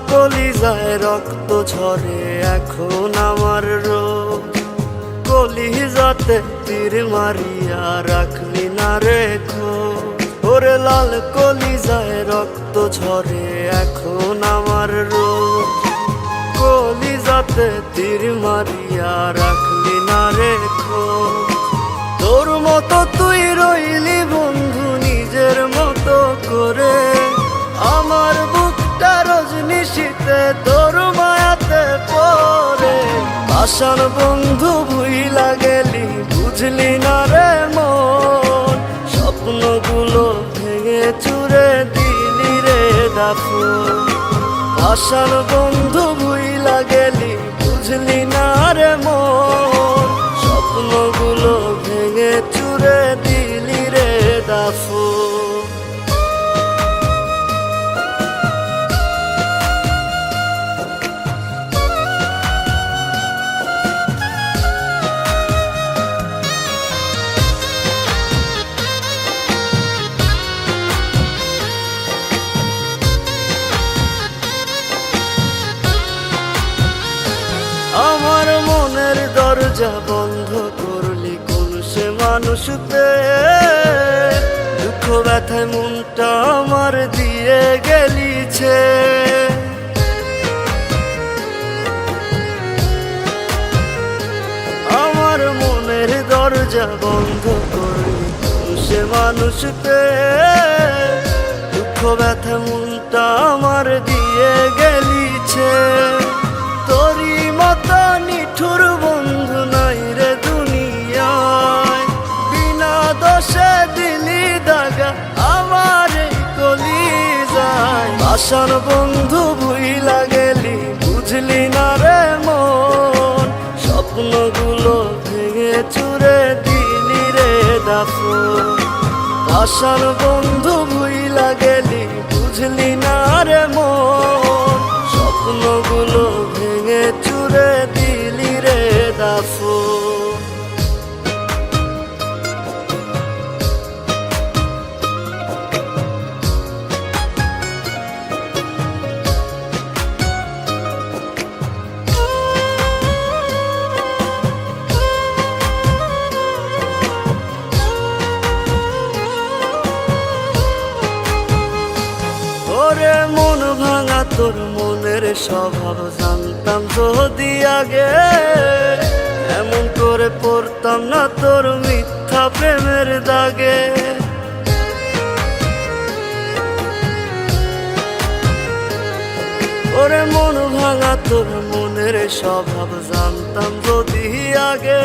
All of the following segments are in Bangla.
কলিজায় রক্ত ঝরে এখন আমার রোজ। কলিজাতে তীর মারিয়া রাখলি না রেখো, ওরে লাল কলিজায় রক্ত ঝরে এখন আমার রোজ। কলিজাতে তীর মারিয়া রাখলি না রেখো, তোর মতো তুই রইলি বন্ধু নিজের মতো করে। আমার বুকটা রজনিশীতে তোর মায়াতে পড়ে। আশার বন্ধু ভুইলা গেলি বুঝলি না রে মন, স্বপ্নগুলো ভেঙে চুরে দিলি রে দাফন। আশার বন্ধু ভুইলা গেলি বুঝলি না রে মন, স্বপ্নগুলো ভেঙে চুরে দিলি রে দাফন। আমার মনের দরজা বন্ধ করলি কোন সে মানুষ পেয়ে। দুঃখ ব্যথায় মনটা আমার দিয়ে গেলিছে। আমার মনের দরজা বন্ধ করলি কোন সে মানুষ পেয়ে। দুঃখ ব্যথায় মনটা আমার দিয়ে গেলিছে। তোরি মতো নিঠুর বন্ধু নাই রে দুনিয়ায়, বিনা দোষে দিলি দাগা আমার এই কলিজায়। আশার বন্ধু ভুইলা গেলি বুঝলি না রে মন, স্বপ্নগুলো ভেঙে চুরে দিলি রে দাফন। আশার বন্ধু ভুইলা গেলি বুঝলি না রে মন, স্বপ্নগুলো ভেঙে চুরে দিলি রে দাফন। ওরে মন ভাঙা তোর মনের স্বভাব জানতাম যদি আগে, এমন করে পড়তাম না তোর মিথ্যা প্রেমের দাগে। ওরে মন ভাঙা তোর মনের স্বভাব জানতাম যদি আগে,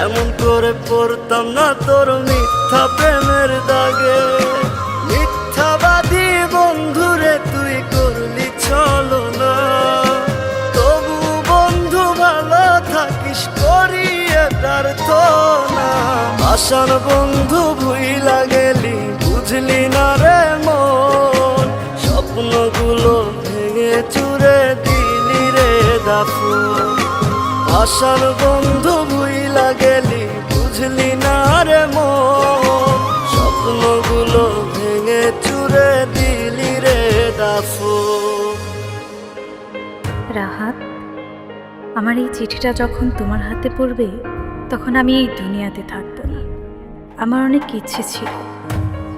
এমন করে পড়তাম না তোর মিথ্যা প্রেমের দাগে। মিথ্যাবাদী বন্ধুরে তুই করলি ছলনা, তবু বন্ধু ভালো থাকিস করিয়ে তার তো না। আশার বন্ধু ভুইলা গেলি বুঝলি না রে মন, স্বপ্নগুলো ভেঙে চুরে দিলি রে দাফন। আশার বন্ধু ভুইলা গেলি বুঝলি না রে মন, স্বপ্নগুলো ভেঙে চুরে দিলি রে দাফন। রাহাত, আমার এই চিঠিটা যখন তোমার হাতে পড়বে তখন আমি এই দুনিয়াতে থাকবো না। আমার অনেক ইচ্ছে ছিল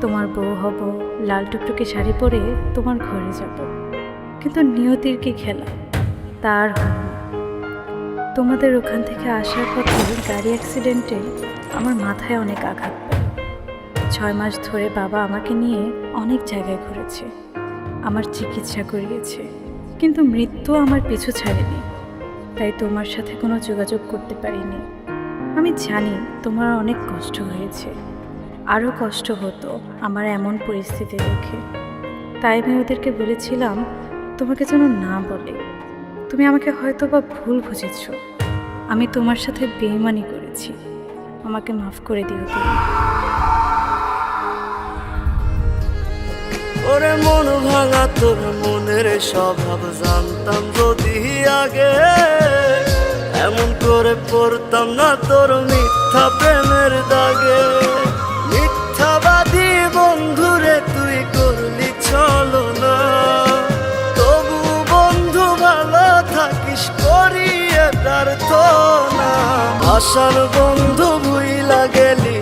তোমার বউ হব, লাল টুকটুকে শাড়ি পরে তোমার ঘরে যাব, কিন্তু নিয়তির কি খেলা, তার হল না। তোমাদের ওখান থেকে আসার পথে গাড়ি অ্যাক্সিডেন্টে আমার মাথায় অনেক আঘাত পায়। 6 মাস ধরে বাবা আমাকে নিয়ে অনেক জায়গায় ঘুরেছে, আমার চিকিৎসা করিয়েছে, কিন্তু মৃত্যু আমার পিছু ছাড়েনি। তাই তোমার সাথে কোনো যোগাযোগ করতে পারিনি। আমি জানি তোমার অনেক কষ্ট হয়েছে, আরও কষ্ট হতো আমার এমন পরিস্থিতি দেখে। তাই আমি ওদেরকে বলেছিলাম তোমাকে যেন না বলে। তুমি আমাকে হয়তো বা ভুল বুঝেছ, আমি তোমার সাথে বেইমানি করেছি, আমাকে মাফ করে দিও তুমি। ওরে মন ভাঙা তোর মনের স্বভাব জানতাম যদি আগে, এমন করে পড়তাম না তোর মিথ্যা প্রেমের দাগে। মিথ্যাবাদী বন্ধুরে তুই করলি ছলনা, আশার বন্ধু ভুইলা গেলি